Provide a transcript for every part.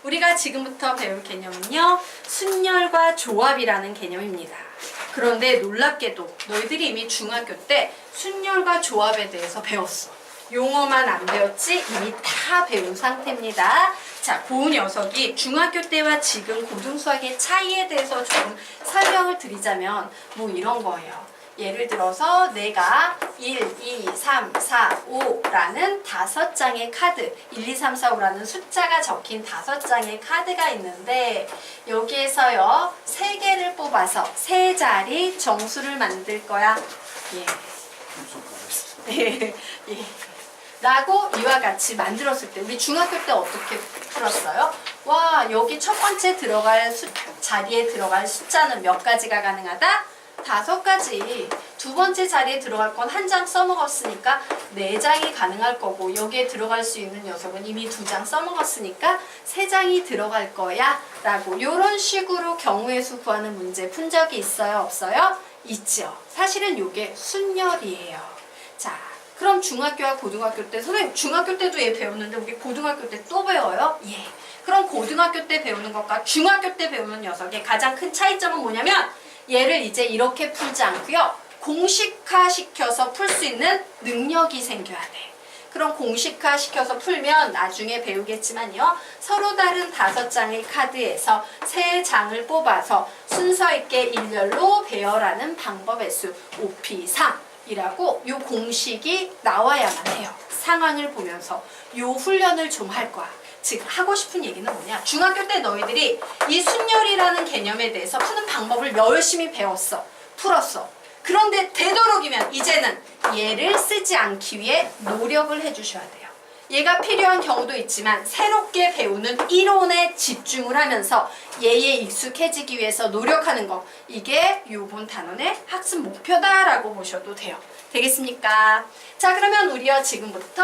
우리가 지금부터 배울 개념은요, 순열과 조합이라는 개념입니다. 그런데 놀랍게도 너희들이 이미 중학교 때 순열과 조합에 대해서 배웠어. 용어만 안 배웠지 이미 다 배운 상태입니다. 자, 그 녀석이 중학교 때와 지금 고등수학의 차이에 대해서 조금 설명을 드리자면 뭐 이런 거예요. 예를 들어서 내가 1, 2, 3, 4, 5라는 5장의 카드, 1, 2, 3, 4, 5라는 숫자가 적힌 5장의 카드가 있는데 여기에서요 3개를 뽑아서 3자리 정수를 만들 거야. 예. 예. 예. 라고 이와 같이 만들었을 때 우리 중학교 때 어떻게 풀었어요? 와, 여기 첫 번째 들어갈 자리에 들어갈 숫자는 몇 가지가 가능하다? 5가지. 두 번째 자리에 들어갈 건 한 장 써먹었으니까 4장이 가능할 거고 여기에 들어갈 수 있는 녀석은 이미 2장 써먹었으니까 3장이 들어갈 거야 라고 이런 식으로 경우의 수 구하는 문제 푼 적이 있어요? 없어요? 있죠. 사실은 이게 순열이에요. 자, 그럼 중학교와 고등학교 때 선생님 중학교 때도 얘 배웠는데 우리 고등학교 때 또 배워요? 예. 그럼 고등학교 때 배우는 것과 중학교 때 배우는 녀석의 가장 큰 차이점은 뭐냐면 얘를 이제 이렇게 풀지 않고요. 공식화 시켜서 풀 수 있는 능력이 생겨야 돼. 그럼 공식화 시켜서 풀면 나중에 배우겠지만요. 서로 다른 5장의 카드에서 3장을 뽑아서 순서 있게 일렬로 배열하는 방법의 수 5P3이라고 요 공식이 나와야만 해요. 상황을 보면서 요 훈련을 좀 할 거야. 즉 하고 싶은 얘기는 뭐냐? 중학교 때 너희들이 이 순열이라는 개념에 대해서 푸는 방법을 열심히 배웠어. 풀었어. 그런데 되도록이면 이제는 얘를 쓰지 않기 위해 노력을 해주셔야 돼요. 얘가 필요한 경우도 있지만 새롭게 배우는 이론에 집중을 하면서 얘에 익숙해지기 위해서 노력하는 거. 이게 요번 단원의 학습 목표다라고 보셔도 돼요. 되겠습니까? 자, 그러면 우리요 지금부터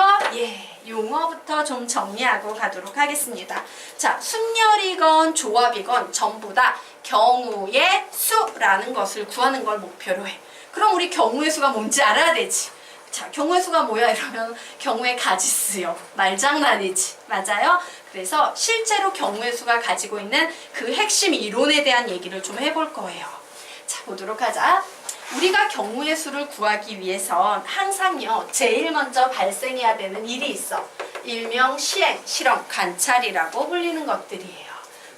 용어부터 좀 정리하고 가도록 하겠습니다. 자, 순열이건 조합이건 전부 다 경우의 수라는 것을 구하는 걸 목표로 해. 그럼 우리 경우의 수가 뭔지 알아야 되지. 자, 경우의 수가 뭐야 이러면 경우의 가지수요. 말장난이지. 맞아요? 그래서 실제로 경우의 수가 가지고 있는 그 핵심 이론에 대한 얘기를 좀 해볼 거예요. 자, 보도록 하자. 우리가 경우의 수를 구하기 위해선 항상요 제일 먼저 발생해야 되는 일이 있어. 일명 시행, 실험, 관찰이라고 불리는 것들이에요.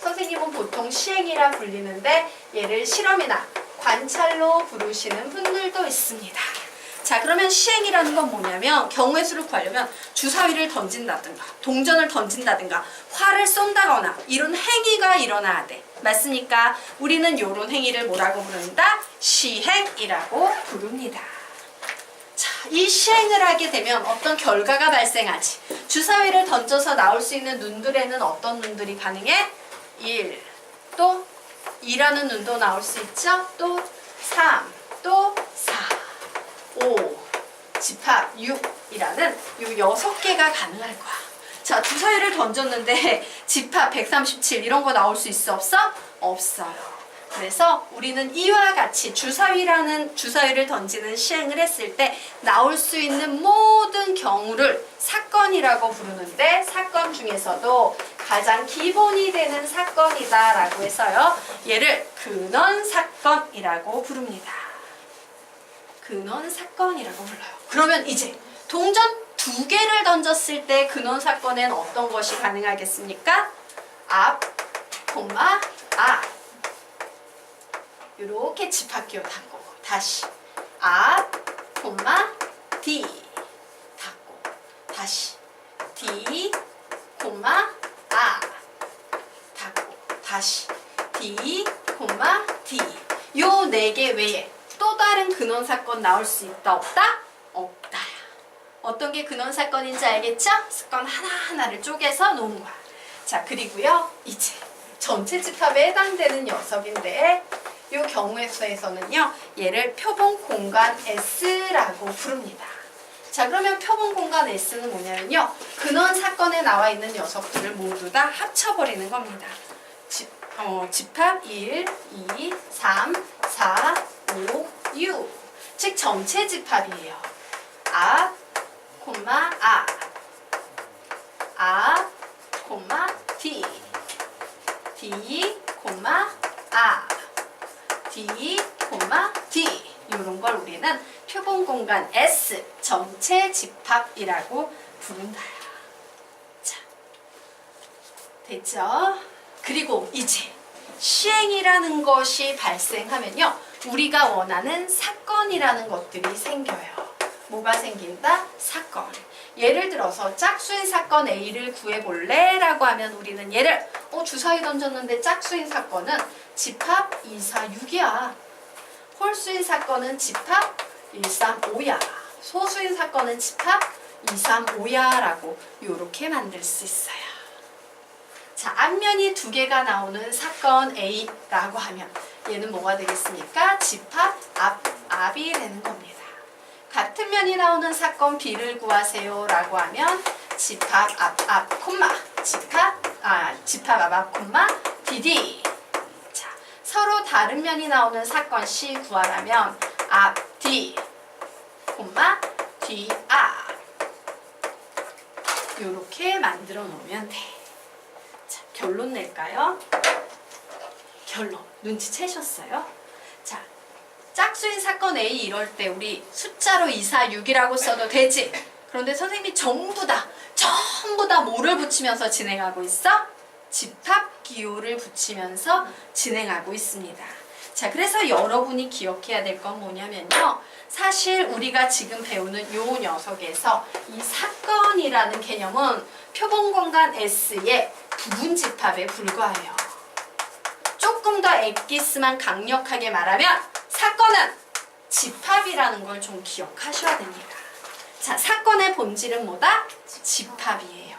선생님은 보통 시행이라 불리는데 얘를 실험이나 관찰로 부르시는 분들도 있습니다. 자, 그러면 시행이라는 건 뭐냐면 경우의 수를 구하려면 주사위를 던진다든가 동전을 던진다든가 활을 쏜다거나 이런 행위가 일어나야 돼. 맞습니까? 우리는 이런 행위를 뭐라고 부른다? 시행이라고 부릅니다. 자, 이 시행을 하게 되면 어떤 결과가 발생하지. 주사위를 던져서 나올 수 있는 눈들에는 어떤 눈들이 가능해? 1, 또 2라는 눈도 나올 수 있죠? 또 3, 또 4, 5, 집합 6이라는 요 6개가 가능할 거야. 자, 주사위를 던졌는데 집합 137 이런 거 나올 수 있어? 없어? 없어요. 그래서 우리는 이와 같이 주사위를 던지는 시행을 했을 때 나올 수 있는 모든 경우를 사건이라고 부르는데 사건 중에서도 가장 기본이 되는 사건이다 라고 해서요. 얘를 근원사건이라고 부릅니다. 근원사건이라고 불러요. 그러면 이제 동전 2개를 던졌을 때 근원사건엔 어떤 것이 가능하겠습니까? 앞, 아. 이렇게 집합기호 닫고 다시 앞, D 닫고 다시 D, 아 닫고 다시 D, D 요 4개 외에 또 다른 근원사건 나올 수 있다 없다? 없다야. 어떤 게 근원사건인지 알겠죠? 사건 하나하나를 쪼개서 놓은 거야. 자, 그리고요 이제 전체 집합에 해당되는 녀석인데 이 경우의 수에서는요 얘를 표본 공간 S라고 부릅니다. 자, 그러면 표본 공간 S는 뭐냐면요 근원 사건에 나와 있는 녀석들을 모두 다 합쳐버리는 겁니다. 집합 1, 2, 3, 4, 5, 6 즉 전체 집합이에요. 앞, 아, D D, 아, D, D 이런 걸 우리는 표본 공간 S 전체 집합이라고 부른다. 자, 됐죠? 그리고 이제 시행이라는 것이 발생하면요, 우리가 원하는 사건이라는 것들이 생겨요. 뭐가 생긴다? 사건. 예를 들어서 짝수인 사건 A를 구해볼래? 라고 하면 우리는 얘를 주사위 던졌는데 짝수인 사건은 집합 2, 4, 6이야. 홀수인 사건은 집합 1, 3, 5야. 소수인 사건은 집합 2, 3, 5야 라고 이렇게 만들 수 있어요. 자, 앞면이 두 개가 나오는 사건 A라고 하면 얘는 뭐가 되겠습니까? 집합 앞이 되는 겁니다. 같은 면이 나오는 사건 B를 구하세요 라고 하면 집합 앞, 콤마, 집합 앞, 콤마, DD. 자, 서로 다른 면이 나오는 사건 C 구하라면 앞 D, 콤마, D, 이렇게 만들어 놓으면 돼. 자, 결론 낼까요? 결론, 눈치채셨어요? 자, 짝수인 사건 A 이럴 때 우리 숫자로 2, 4, 6이라고 써도 되지? 그런데 선생님이 전부 다 뭐를 붙이면서 진행하고 있어? 집합 기호를 붙이면서 진행하고 있습니다. 자, 그래서 여러분이 기억해야 될 건 뭐냐면요, 사실 우리가 지금 배우는 요 녀석에서 이 사건이라는 개념은 표본 공간 S의 부분 집합에 불과해요. 조금 더 엑기스만 강력하게 말하면 사건은 집합이라는 걸 좀 기억하셔야 됩니다. 자, 사건의 본질은 뭐다? 집합이에요.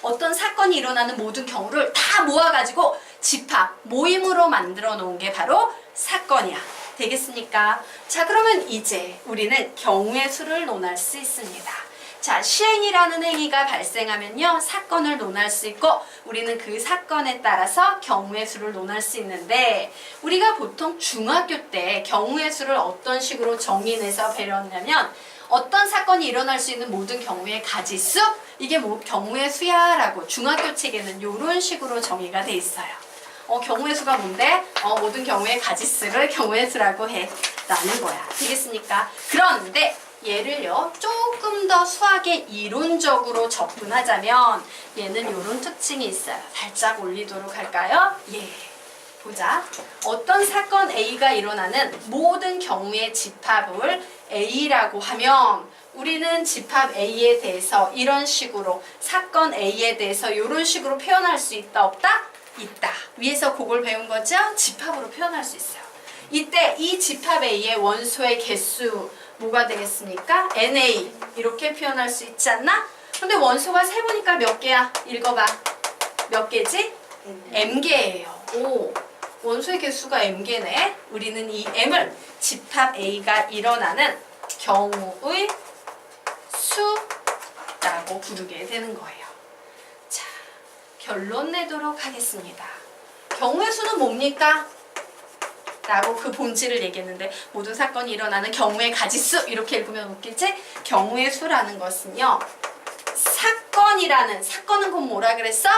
어떤 사건이 일어나는 모든 경우를 다 모아가지고 집합, 모임으로 만들어 놓은 게 바로 사건이야. 되겠습니까? 자, 그러면 이제 우리는 경우의 수를 논할 수 있습니다. 자, 시행이라는 행위가 발생하면요, 사건을 논할 수 있고 우리는 그 사건에 따라서 경우의 수를 논할 수 있는데, 우리가 보통 중학교 때 경우의 수를 어떤 식으로 정의내서 배웠냐면, 어떤 사건이 일어날 수 있는 모든 경우의 가지수, 이게 뭐 경우의 수야 라고 중학교 책에는 이런 식으로 정의가 돼 있어요. 경우의 수가 뭔데? 모든 경우의 가지수를 경우의 수라고 해 라는 거야. 되겠습니까? 그런데 얘를요, 조금 더 수학에 이론적으로 접근하자면 얘는 이런 특징이 있어요. 살짝 올리도록 할까요? 예. 보자. 어떤 사건 A가 일어나는 모든 경우의 집합을 A라고 하면 우리는 집합 A에 대해서 이런 식으로, 사건 A에 대해서 이런 식으로 표현할 수 있다, 없다? 있다. 위에서 그걸 배운 거죠? 집합으로 표현할 수 있어요. 이때 이 집합 A의 원소의 개수 뭐가 되겠습니까? NA 이렇게 표현할 수 있지 않나? 근데 원소가 세보니까 몇 개야? 읽어봐. 몇 개지? M개예요. 오, 원소의 개수가 M개네. 우리는 이 M을 집합 A가 일어나는 경우의 수라고 부르게 되는 거예요. 자, 결론 내도록 하겠습니다. 경우의 수는 뭡니까? 라고 그 본질을 얘기했는데, 모든 사건이 일어나는 경우의 가지수 이렇게 읽으면 웃기지? 경우의 수라는 것은요, 사건은 곧 뭐라 그랬어?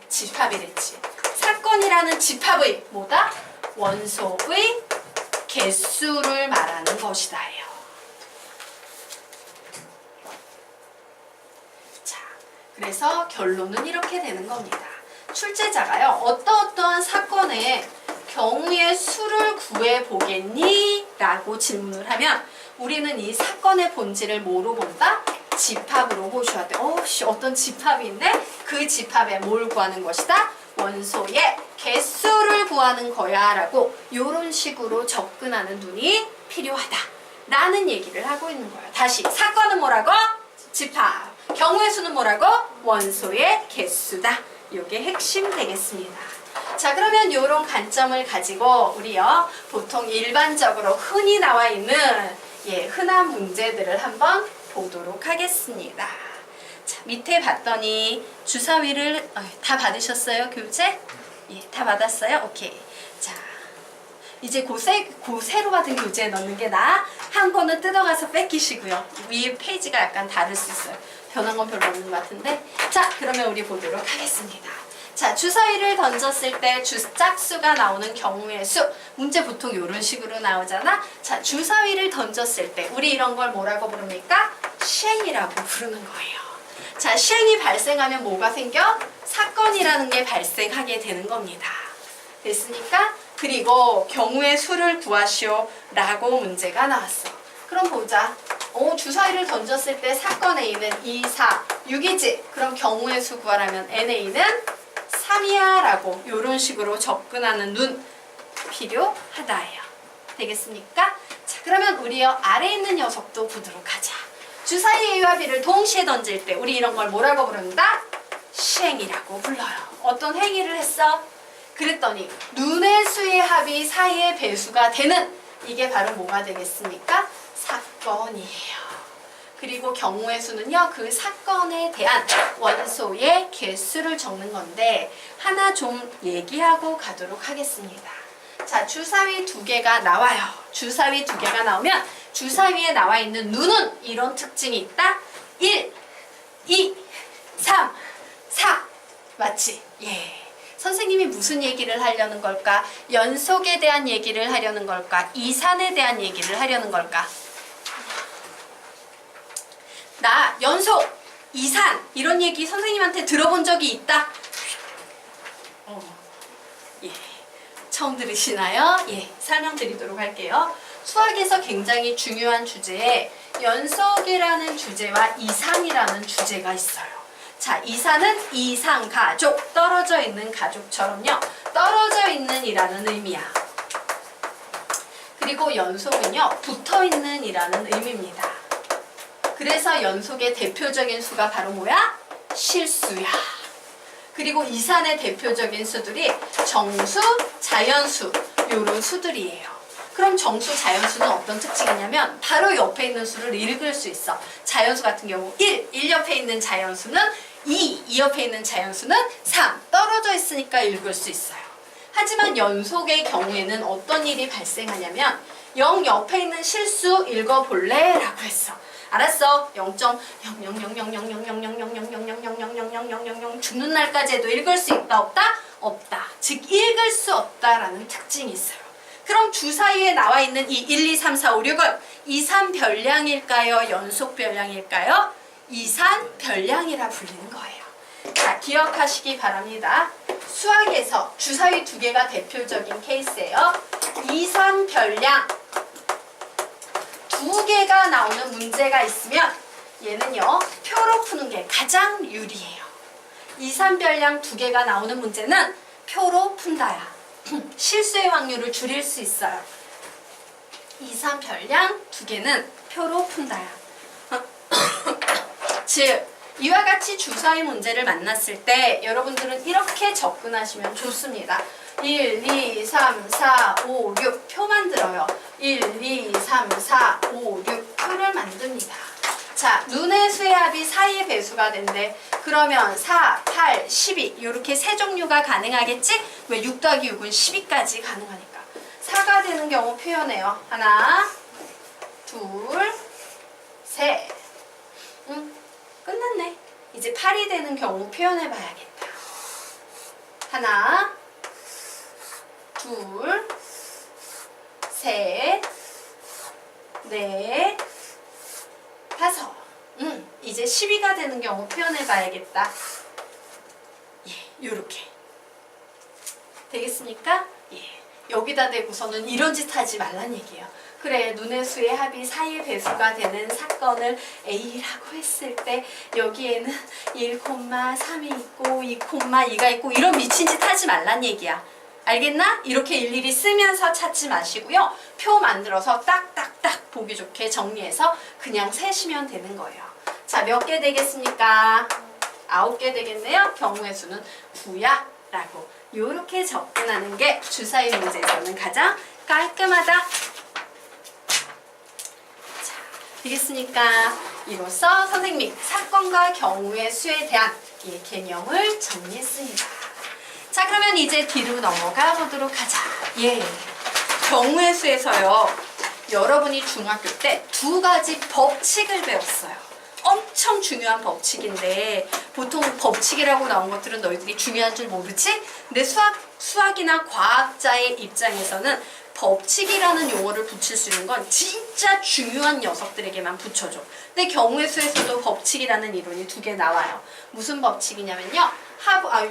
집합이랬지. 사건이라는 집합의 뭐다? 원소의 개수를 말하는 것이다예요. 자, 그래서 결론은 이렇게 되는 겁니다. 출제자가요, 어떠어떠한 사건의 경우의 수를 구해보겠니? 라고 질문을 하면 우리는 이 사건의 본질을 뭐로 본다? 집합으로 보셔야 돼. 어떤 집합이 있네? 그 집합에 뭘 구하는 것이다? 원소의 개수를 구하는 거야 라고 이런 식으로 접근하는 눈이 필요하다 라는 얘기를 하고 있는 거예요. 다시, 사건은 뭐라고? 집합. 경우의 수는 뭐라고? 원소의 개수다. 이게 핵심 되겠습니다. 자, 그러면 이런 관점을 가지고 우리요, 보통 일반적으로 흔히 나와 있는 흔한 문제들을 한번 보도록 하겠습니다. 자, 밑에 봤더니 주사위를 다 받으셨어요? 교재? 예, 다 받았어요? 오케이. 자, 이제 새로 받은 교재에 넣는 게 나아. 한 권은 뜯어가서 뺏기시고요. 위에 페이지가 약간 다를 수 있어요. 변한 건 별로 없는 것 같은데. 자, 그러면 우리 보도록 하겠습니다. 자, 주사위를 던졌을 때 짝수가 나오는 경우의 수. 문제 보통 이런 식으로 나오잖아. 자, 주사위를 던졌을 때 우리 이런 걸 뭐라고 부릅니까? 시행이라고 부르는 거예요. 자, 시행이 발생하면 뭐가 생겨? 사건이라는 게 발생하게 되는 겁니다. 됐습니까? 그리고 경우의 수를 구하시오 라고 문제가 나왔어. 그럼 보자. 주사위를 던졌을 때 사건 A는 2, 4, 6이지. 그럼 경우의 수 구하라면 NA는 3이야 라고 이런 식으로 접근하는 눈 필요하다예요. 되겠습니까? 자, 그러면 우리 아래에 있는 녀석도 보도록 하자. 주사위 A와 B를 동시에 던질 때 우리 이런 걸 뭐라고 부른다? 시행이라고 불러요. 어떤 행위를 했어? 그랬더니 눈의 수의 합이 사이의 배수가 되는 이게 바로 뭐가 되겠습니까? 사건이에요. 그리고 경우의 수는요, 그 사건에 대한 원소의 개수를 적는 건데 하나 좀 얘기하고 가도록 하겠습니다. 자, 주사위 2개가 나와요. 주사위 2개가 나오면 주사위에 나와 있는 눈은 이런 특징이 있다. 1, 2, 3, 4 맞지? 예. 선생님이 무슨 얘기를 하려는 걸까? 연속에 대한 얘기를 하려는 걸까? 이산에 대한 얘기를 하려는 걸까? 나 연속, 이산 이런 얘기 선생님한테 들어본 적이 있다? 예. 처음 들으시나요? 예. 설명드리도록 할게요. 수학에서 굉장히 중요한 주제에 연속이라는 주제와 이산이라는 주제가 있어요. 자, 이산은 이상 가족, 떨어져 있는 가족처럼요. 떨어져 있는 이라는 의미야. 그리고 연속은요, 붙어 있는 이라는 의미입니다. 그래서 연속의 대표적인 수가 바로 뭐야? 실수야. 그리고 이산의 대표적인 수들이 정수, 자연수 이런 수들이에요. 그럼 정수, 자연수는 어떤 특징이냐면 바로 옆에 있는 수를 읽을 수 있어. 자연수 같은 경우 1 옆에 있는 자연수는 2 옆에 있는 자연수는 3 떨어져 있으니까 읽을 수 있어요. 하지만 연속의 경우에는 어떤 일이 발생하냐면 0 옆에 있는 실수 읽어볼래? 라고 했어. 알았어. 0.00000000000000000000000 죽는 날까지 해도 읽을 수 있다 없다? 없다. 즉 읽을 수 없다라는 특징이 있어요. 그럼 주사위에 나와 있는 이 1, 2, 3, 4, 5, 6은 이산 별량일까요? 연속 별량일까요? 이산 별량이라 불리는 거예요. 자, 기억하시기 바랍니다. 수학에서 주사위 2개가 대표적인 케이스예요. 이산 별량 2개가 나오는 문제가 있으면 얘는요, 표로 푸는 게 가장 유리해요. 이산별량 2개가 나오는 문제는 표로 푼다야. 실수의 확률을 줄일 수 있어요. 이산별량 2개는 표로 푼다야. 즉, 이와 같이 주사위 문제를 만났을 때 여러분들은 이렇게 접근하시면 좋습니다. 1, 2, 3, 4, 5, 6 표 만들어요. 1, 2, 3, 4, 5, 6 표를 만듭니다. 자, 눈의 수의 합이 사이의 배수가 된대. 그러면 4, 8, 12 이렇게 세 종류가 가능하겠지? 왜 6 더하기 6은 12까지 가능하니까. 4가 되는 경우 표현해요. 하나, 둘, 셋. 끝났네. 이제 8이 되는 경우 표현해봐야겠다. 하나, 둘, 셋, 넷, 다섯. 이제 12가 되는 경우 표현해봐야겠다. 예, 요렇게. 되겠습니까? 예. 여기다 대고서는 이런 짓 하지 말란 얘기예요. 그래, 눈의 수의 합이 사이의 배수가 되는 사건을 A라고 했을 때 여기에는 1,3이 있고 2,2가 있고 이런 미친 짓 하지 말란 얘기야. 알겠나? 이렇게 일일이 쓰면서 찾지 마시고요. 표 만들어서 딱딱딱 보기 좋게 정리해서 그냥 세시면 되는 거예요. 자, 몇 개 되겠습니까? 9개 되겠네요. 경우의 수는 9야 라고 이렇게 접근하는 게 주사위 문제에서는 가장 깔끔하다. 되겠습니까? 이로써 선생님이 사건과 경우의 수에 대한 이 개념을 정리했습니다. 자, 그러면 이제 뒤로 넘어가 보도록 하자. 예. 경우의 수에서요, 여러분이 중학교 때 2가지 법칙을 배웠어요. 엄청 중요한 법칙인데 보통 법칙이라고 나온 것들은 너희들이 중요한 줄 모르지? 근데 수학이나 과학자의 입장에서는 법칙이라는 용어를 붙일 수 있는 건 진짜 중요한 녀석들에게만 붙여줘. 근데 경우의 수에서도 법칙이라는 이론이 2개 나와요. 무슨 법칙이냐면요.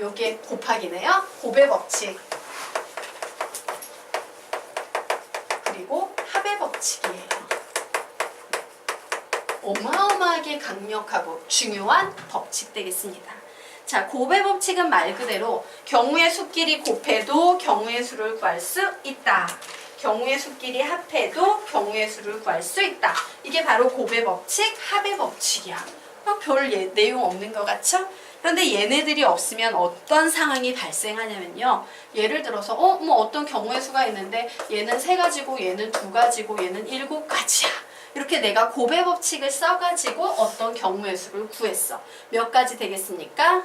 요게 곱하기네요. 곱의 법칙. 그리고 합의 법칙이에요. 어마어마하게 강력하고 중요한 법칙 되겠습니다. 자, 곱의 법칙은 말 그대로 경우의 수끼리 곱해도 경우의 수를 구할 수 있다. 경우의 수끼리 합해도 경우의 수를 구할 수 있다. 이게 바로 곱의 법칙, 합의 법칙이야. 별 내용 없는 것 같죠? 그런데 얘네들이 없으면 어떤 상황이 발생하냐면요. 예를 들어서 어떤 경우의 수가 있는데 얘는 3가지고 얘는 2가지고 얘는 7가지야. 이렇게 내가 곱의 법칙을 써가지고 어떤 경우의 수를 구했어. 몇 가지 되겠습니까?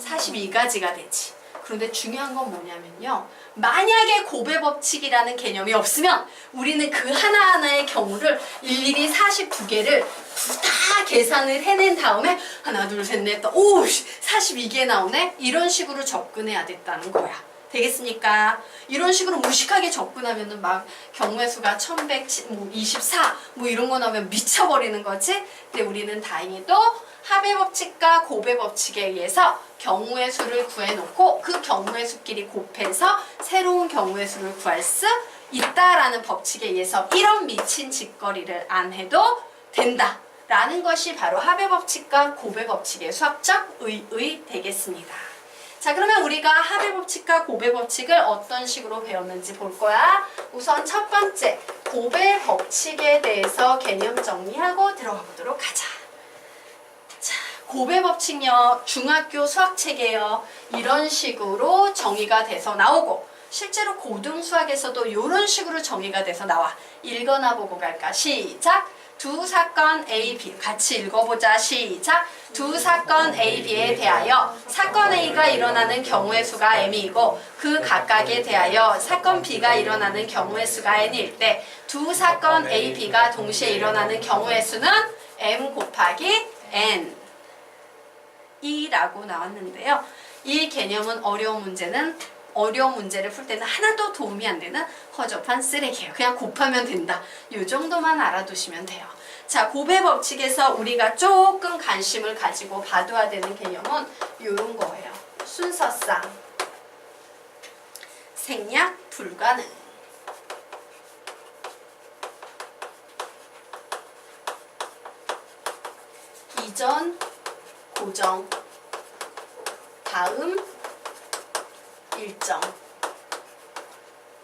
42가지가 되지. 그런데 중요한 건 뭐냐면요. 만약에 곱의 법칙이라는 개념이 없으면 우리는 그 하나하나의 경우를 일일이 42개를 다 계산을 해낸 다음에 하나, 둘, 셋, 넷, 오, 42개 나오네? 이런 식으로 접근해야 됐다는 거야. 되겠습니까? 이런 식으로 무식하게 접근하면은 막 경우의 수가 1124 이런 거 나오면 미쳐버리는 거지? 근데 우리는 다행히도 합의 법칙과 곱의 법칙에 의해서 경우의 수를 구해놓고 그 경우의 수끼리 곱해서 새로운 경우의 수를 구할 수 있다라는 법칙에 의해서 이런 미친 짓거리를 안 해도 된다 라는 것이 바로 합의 법칙과 곱의 법칙의 수학적 의의 되겠습니다. 자, 그러면 우리가 합의 법칙과 곱의 법칙을 어떤 식으로 배웠는지 볼 거야. 우선 첫 번째, 곱의 법칙에 대해서 개념 정리하고 들어가 보도록 하자. 자, 곱의 법칙요, 중학교 수학책이에요. 이런 식으로 정의가 돼서 나오고 실제로 고등수학에서도 이런 식으로 정의가 돼서 나와. 읽어나 보고 갈까? 시작! 두 사건 A, B 같이 읽어보자. 시작! 두 사건 A, B에 대하여 사건 A가 일어나는 경우의 수가 M이고 그 각각에 대하여 사건 B가 일어나는 경우의 수가 N일 때 두 사건 A, B가 동시에 일어나는 경우의 수는 M 곱하기 N 이라고 나왔는데요. 이 개념은 어려운 문제를 풀 때는 하나도 도움이 안 되는 허접한 쓰레기예요. 그냥 곱하면 된다. 이 정도만 알아두시면 돼요. 자, 곱의 법칙에서 우리가 조금 관심을 가지고 봐둬야 되는 개념은 이런 거예요. 순서상, 생략, 불가능. 이전, 고정, 다음, 일정.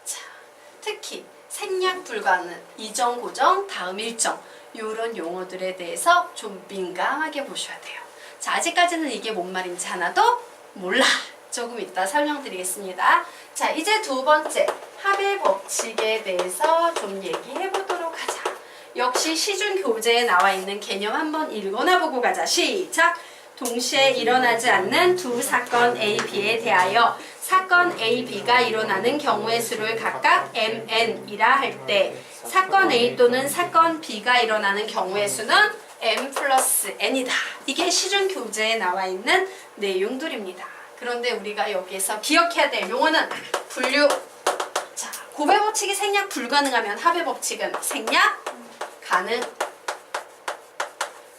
자, 특히 생략 불가능, 이전 고정, 다음 일정 이런 용어들에 대해서 좀 민감하게 보셔야 돼요. 자, 아직까지는 이게 뭔 말인지 하나도 몰라. 조금 이따 설명드리겠습니다. 자, 이제 두 번째 합의 법칙에 대해서 좀 얘기해 보도록 하자. 역시 시중 교재에 나와 있는 개념 한번 읽어나 보고 가자. 시작! 동시에 일어나지 않는 두 사건 A, B에 대하여 사건 A, B가 일어나는 경우의 수를 각각 MN이라 할 때 사건 A 또는 사건 B가 일어나는 경우의 수는 M 플러스 N이다. 이게 시중 교재에 나와 있는 내용들입니다. 그런데 우리가 여기에서 기억해야 될 용어는 분류. 자, 곱의 법칙이 생략 불가능하면 합의 법칙은 생략 가능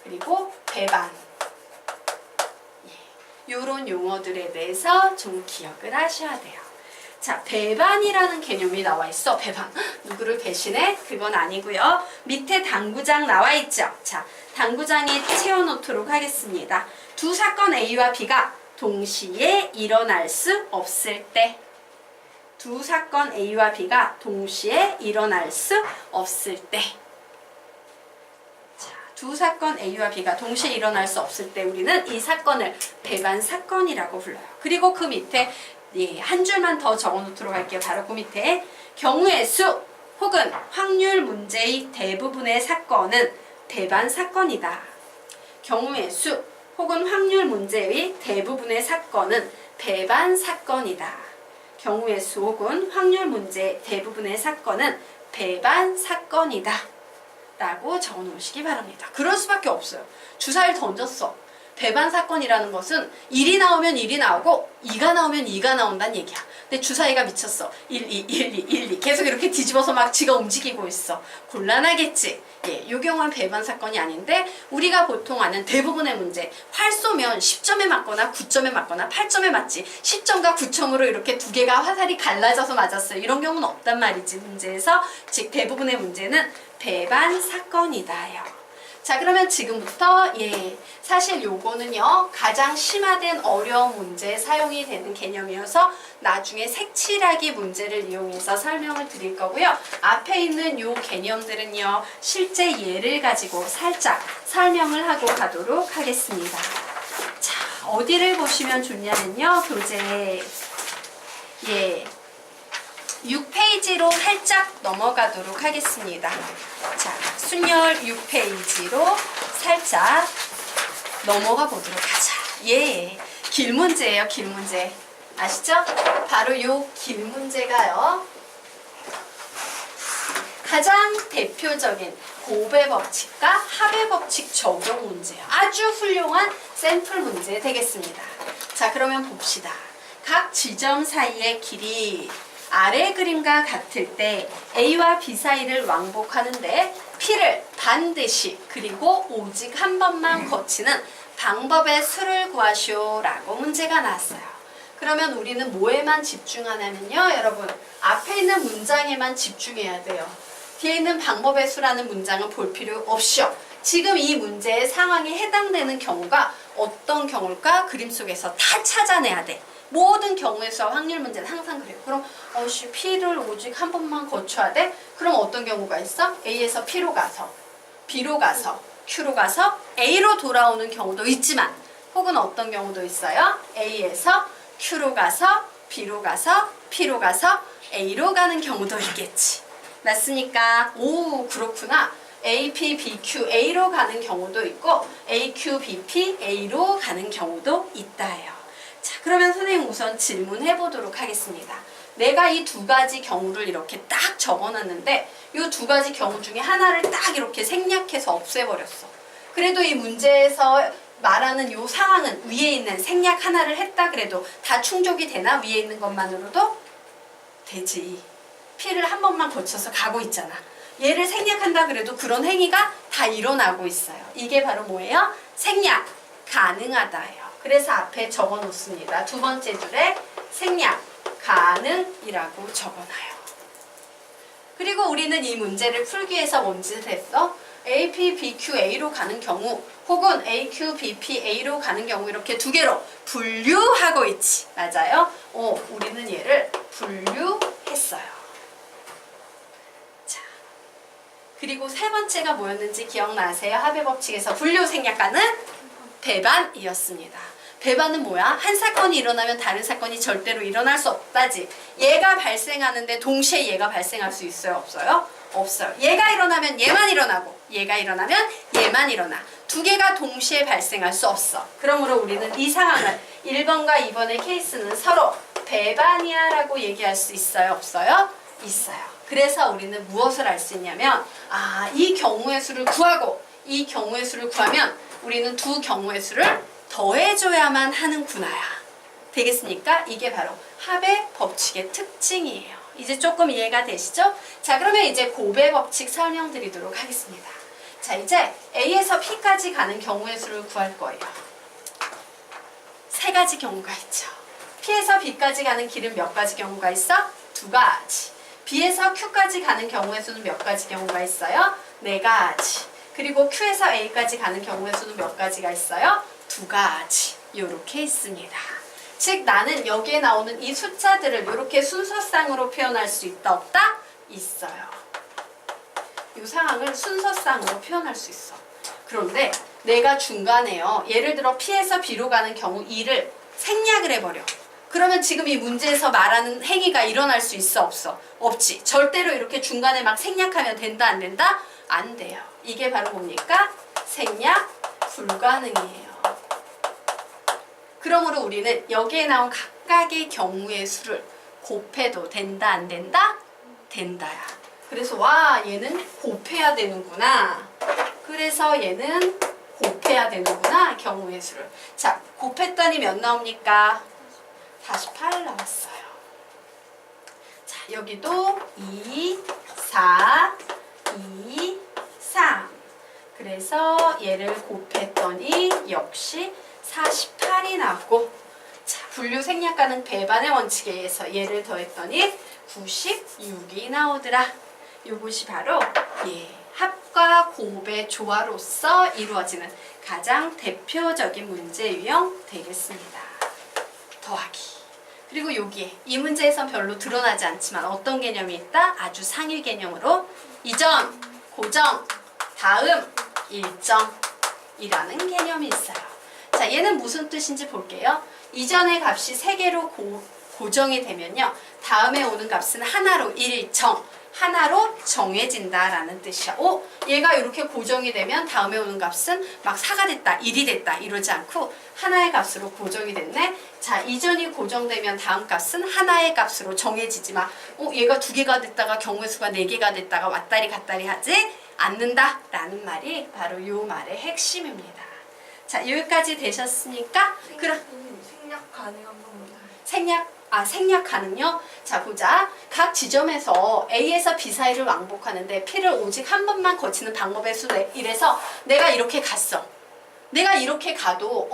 그리고 배반. 이런 용어들에 대해서 좀 기억을 하셔야 돼요. 자, 배반이라는 개념이 나와 있어. 배반. 누구를 배신해? 그건 아니고요. 밑에 당구장 나와 있죠. 자, 당구장에 채워놓도록 하겠습니다. 두 사건 A와 B가 동시에 일어날 수 없을 때. 두 사건 A와 B가 동시에 일어날 수 없을 때. 두 사건 A와 B가 동시에 일어날 수 없을 때 우리는 이 사건을 배반 사건이라고 불러요. 그리고 그 밑에 한 줄만 더 적어놓도록 할게요. 바로 그 밑에 경우의 수 혹은 확률 문제의 대부분의 사건은 배반 사건이다. 경우의 수 혹은 확률 문제의 대부분의 사건은 배반 사건이다. 경우의 수 혹은 확률 문제 대부분의 사건은 배반 사건이다. 라고 적어 놓으시기 바랍니다. 그럴 수밖에 없어요. 주사위를 던졌어. 배반 사건이라는 것은 1이 나오면 1이 나오고 2가 나오면 2가 나온다는 얘기야. 근데 주사위가 미쳤어. 1, 2, 1, 2, 1, 2 계속 이렇게 뒤집어서 막 지가 움직이고 있어. 곤란하겠지. 예, 이 경우는 배반 사건이 아닌데 우리가 보통 아는 대부분의 문제 활 쏘면 10점에 맞거나 9점에 맞거나 8점에 맞지 10점과 9점으로 이렇게 두 개가 화살이 갈라져서 맞았어요. 이런 경우는 없단 말이지 문제에서. 즉 대부분의 문제는 배반 사건이다요. 자 그러면 지금부터 사실 요거는요 가장 심화된 어려운 문제에 사용이 되는 개념이어서 나중에 색칠하기 문제를 이용해서 설명을 드릴 거고요. 앞에 있는 요 개념들은요 실제 예를 가지고 살짝 설명을 하고 가도록 하겠습니다. 자 어디를 보시면 좋냐면요 교재 6페이지로 살짝 넘어가도록 하겠습니다. 자, 순열 6페이지로 살짝 넘어가 보도록 하자. 길 문제예요, 길 문제. 아시죠? 바로 요 길 문제가요. 가장 대표적인 곱의 법칙과 합의 법칙 적용 문제예요. 아주 훌륭한 샘플 문제 되겠습니다. 자, 그러면 봅시다. 각 지점 사이의 길이 아래 그림과 같을 때 A와 B 사이를 왕복하는데 P를 반드시 그리고 오직 한 번만 거치는 방법의 수를 구하시오 라고 문제가 나왔어요. 그러면 우리는 뭐에만 집중하냐면요 여러분 앞에 있는 문장에만 집중해야 돼요. 뒤에 있는 방법의 수라는 문장은 볼 필요 없이요. 지금 이 문제의 상황에 해당되는 경우가 어떤 경우일까 그림 속에서 다 찾아내야 돼. 모든 경우에서 확률 문제는 항상 그래요. 그럼 P를 오직 한 번만 거쳐야 돼? 그럼 어떤 경우가 있어? A에서 P로 가서 B로 가서 Q로 가서 A로 돌아오는 경우도 있지만 혹은 어떤 경우도 있어요? A에서 Q로 가서 B로 가서 P로 가서 A로 가는 경우도 있겠지. 맞습니까? 오 그렇구나. A, P, B, Q, A로 가는 경우도 있고 A, Q, B, P, A로 가는 경우도 있다예요. 자, 그러면 선생님 우선 질문해 보도록 하겠습니다. 내가 이 두 가지 경우를 이렇게 딱 적어놨는데 이 두 가지 경우 중에 하나를 딱 이렇게 생략해서 없애버렸어. 그래도 이 문제에서 말하는 이 상황은 위에 있는 생략 하나를 했다 그래도 다 충족이 되나? 위에 있는 것만으로도? 되지. P를 한 번만 거쳐서 가고 있잖아. 얘를 생략한다 그래도 그런 행위가 다 일어나고 있어요. 이게 바로 뭐예요? 생략 가능하다예요. 그래서 앞에 적어 놓습니다. 두 번째 줄에 생략 가능이라고 적어놔요. 그리고 우리는 이 문제를 풀기 위해서 뭔지 됐어? A, P, B, Q, A로 가는 경우 혹은 A, Q, B, P, A로 가는 경우 이렇게 두 개로 분류하고 있지. 맞아요? 우리는 얘를 분류했어요. 자, 그리고 세 번째가 뭐였는지 기억나세요? 합의 법칙에서 분류 생략가는 배반이었습니다. 배반은 뭐야? 한 사건이 일어나면 다른 사건이 절대로 일어날 수 없다지. 얘가 발생하는데 동시에 얘가 발생할 수 있어요? 없어요? 없어요. 얘가 일어나면 얘만 일어나고 얘가 일어나면 얘만 일어나. 두 개가 동시에 발생할 수 없어. 그러므로 우리는 이 상황을 1번과 2번의 케이스는 서로 배반이야 라고 얘기할 수 있어요? 없어요? 있어요. 그래서 우리는 무엇을 알 수 있냐면 이 경우의 수를 구하고 이 경우의 수를 구하면 우리는 두 경우의 수를 더해줘야만 하는구나야. 되겠습니까? 이게 바로 합의 법칙의 특징이에요. 이제 조금 이해가 되시죠? 자, 그러면 이제 곱의 법칙 설명드리도록 하겠습니다. 자, 이제 A에서 P까지 가는 경우의 수를 구할 거예요. 세 가지 경우가 있죠. P에서 B까지 가는 길은 몇 가지 경우가 있어? 두 가지. B에서 Q까지 가는 경우의 수는 몇 가지 경우가 있어요? 네 가지. 그리고 Q에서 A까지 가는 경우의 수는 몇 가지가 있어요? 두 가지. 요렇게 있습니다. 즉 나는 여기에 나오는 이 숫자들을 이렇게 순서상으로 표현할 수 있다 없다? 있어요. 이 상황을 순서상으로 표현할 수 있어. 그런데 내가 중간에요. 예를 들어 P에서 B로 가는 경우 2를 생략을 해버려. 그러면 지금 이 문제에서 말하는 행위가 일어날 수 있어 없어? 없지. 절대로 이렇게 중간에 막 생략하면 된다 안 된다? 안 돼요. 이게 바로 뭡니까? 생략 불가능이에요. 그러므로 우리는 여기에 나온 각각의 경우의 수를 곱해도 된다 안 된다? 된다야. 그래서 와 얘는 곱해야 되는구나. 그래서 얘는 곱해야 되는구나. 경우의 수를. 자, 곱했더니 몇 나옵니까? 48 나왔어요. 자, 여기도 2, 4, 2, 3. 그래서 얘를 곱했더니 역시 48이 나왔고, 자, 분류 생략가능 배반의 원칙에 의해서 얘를 더했더니 96이 나오더라. 이것이 바로 합과 곱의 조화로서 이루어지는 가장 대표적인 문제 유형 되겠습니다. 더하기. 그리고 여기에 이 문제에선 별로 드러나지 않지만 어떤 개념이 있다? 아주 상위 개념으로 이전, 고정, 다음, 일정이라는 개념이 있어요. 자, 얘는 무슨 뜻인지 볼게요. 이전의 값이 3개로 고정이 되면요. 다음에 오는 값은 하나로 일정, 하나로 정해진다라는 뜻이야. 얘가 이렇게 고정이 되면 다음에 오는 값은 막 4가 됐다, 1이 됐다 이러지 않고 하나의 값으로 고정이 됐네. 자, 이전이 고정되면 다음 값은 하나의 값으로 정해지지만 얘가 2개가 됐다가 경우의 수가 4개가 됐다가 왔다리 갔다리 하지 않는다 라는 말이 바로 이 말의 핵심입니다. 자, 여기까지 되셨습니까? 그럼 생략 가능한 겁니다. 생략 가능요? 자, 보자. 각 지점에서 A에서 B 사이를 왕복하는데 P를 오직 한 번만 거치는 방법의 수 이래서 내가 이렇게 갔어. 내가 이렇게 가도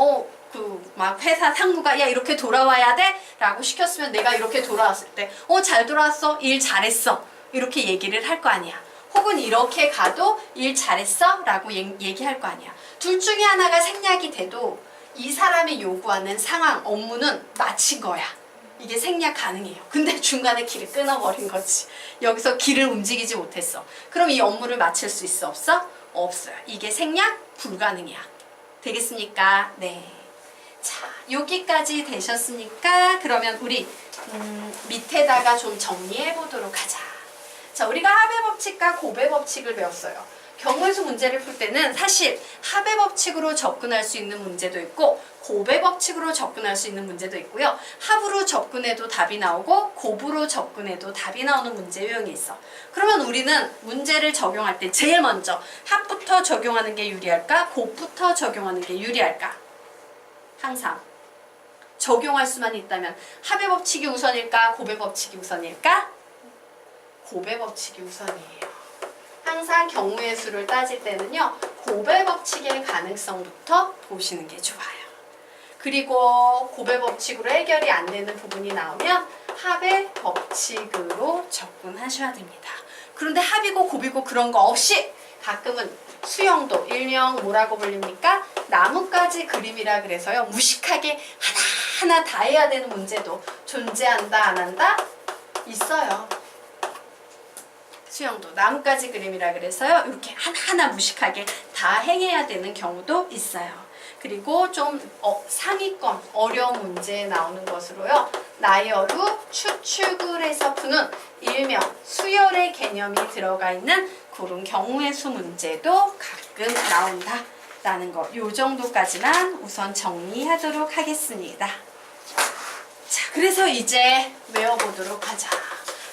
막 회사 상무가 야 이렇게 돌아와야 돼? 라고 시켰으면 내가 이렇게 돌아왔을 때 잘 돌아왔어? 일 잘했어. 이렇게 얘기를 할 거 아니야. 혹은 이렇게 가도 일 잘했어? 라고 얘기할 거 아니야. 둘 중에 하나가 생략이 돼도 이 사람이 요구하는 상황, 업무는 마친 거야. 이게 생략 가능해요. 근데 중간에 길을 끊어버린 거지. 여기서 길을 움직이지 못했어. 그럼 이 업무를 마칠 수 있어? 없어? 없어요. 이게 생략 불가능이야. 되겠습니까? 네. 자, 여기까지 되셨으니까 그러면 우리 밑에다가 좀 정리해 보도록 하자. 자, 우리가 합의 법칙과 곱의 법칙을 배웠어요. 경우의 수 문제를 풀 때는 사실 합의 법칙으로 접근할 수 있는 문제도 있고 곱의 법칙으로 접근할 수 있는 문제도 있고요. 합으로 접근해도 답이 나오고 곱으로 접근해도 답이 나오는 문제 유형이 있어. 그러면 우리는 문제를 적용할 때 제일 먼저 합부터 적용하는 게 유리할까? 곱부터 적용하는 게 유리할까? 항상 적용할 수만 있다면 합의 법칙이 우선일까? 곱의 법칙이 우선일까? 곱의 법칙이 우선이에요. 항상 경우의 수를 따질 때는요. 곱의 법칙의 가능성부터 보시는 게 좋아요. 그리고 곱의 법칙으로 해결이 안 되는 부분이 나오면 합의 법칙으로 접근하셔야 됩니다. 그런데 합이고 곱이고 그런 거 없이 가끔은 수형도 일명 뭐라고 불립니까? 나뭇가지 그림이라 그래서요. 무식하게 하나하나 다 해야 되는 문제도 존재한다 안 한다? 있어요. 수형도 나뭇가지 그림이라 그래서요. 이렇게 하나하나 무식하게 다 행해야 되는 경우도 있어요. 그리고 좀 상위권 어려운 문제에 나오는 것으로요. 나열후 추측을 해서 푸는 일명 수열의 개념이 들어가 있는 그런 경우의 수 문제도 가끔 나온다라는 거. 요 정도까지만 우선 정리하도록 하겠습니다. 자, 그래서 이제 외워보도록 하자.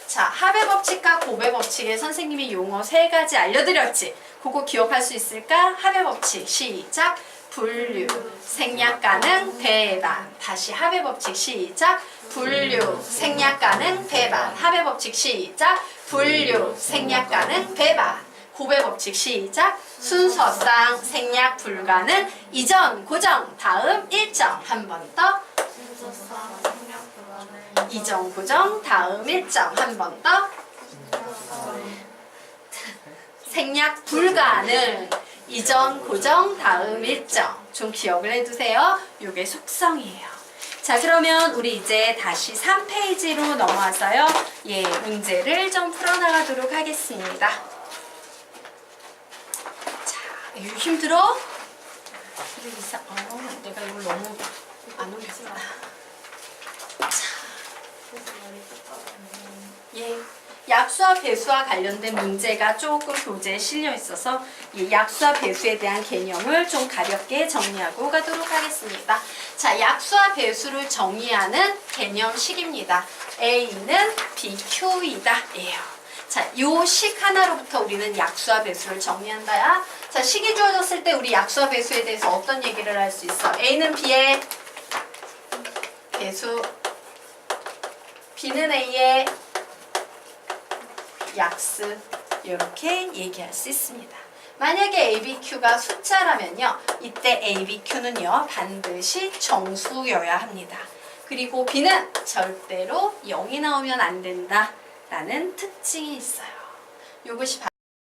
자, 합의 법칙과 곱의 법칙에 선생님이 용어 3가지 알려드렸지? 그거 기억할 수 있을까? 합의 법칙 시작! 분류, 생략 가능, 배반. 다시 합의 법칙 시작! 분류, 생략 가능, 배반. 합의 법칙 시작! 분류, 생략 가능, 배반. 곱의 법칙 시작! 순서상 생략 불가능, 이전, 고정, 다음, 일정. 한 번 더. 순서상 생략 불가능. 이전, 고정, 다음, 일정. 한 번 더. 생략 불가능. 이전, 고정, 다음, 일정. 좀 기억을 해두세요. 이게 속성이에요. 자, 그러면 우리 이제 다시 3페이지로 넘어와서요. 문제를 좀 풀어나가도록 하겠습니다. 자, 이거 힘들어? 내가 이걸 너무 안 올렸구나. 약수와 배수와 관련된 문제가 조금 교재에 실려 있어서 약수와 배수에 대한 개념을 좀 가볍게 정리하고 가도록 하겠습니다. 자, 약수와 배수를 정의하는 개념식입니다. A는 BQ이다 예요. 자, 요 식 하나로부터 우리는 약수와 배수를 정리한다야. 자, 식이 주어졌을 때 우리 약수와 배수에 대해서 어떤 얘기를 할 수 있어? A는 B의 배수, B는 A의 약수, 이렇게 얘기할 수 있습니다. 만약에 ABQ가 숫자라면요, 이때 ABQ는요 반드시 정수여야 합니다. 그리고 B는 절대로 0이 나오면 안 된다 라는 특징이 있어요. 이것이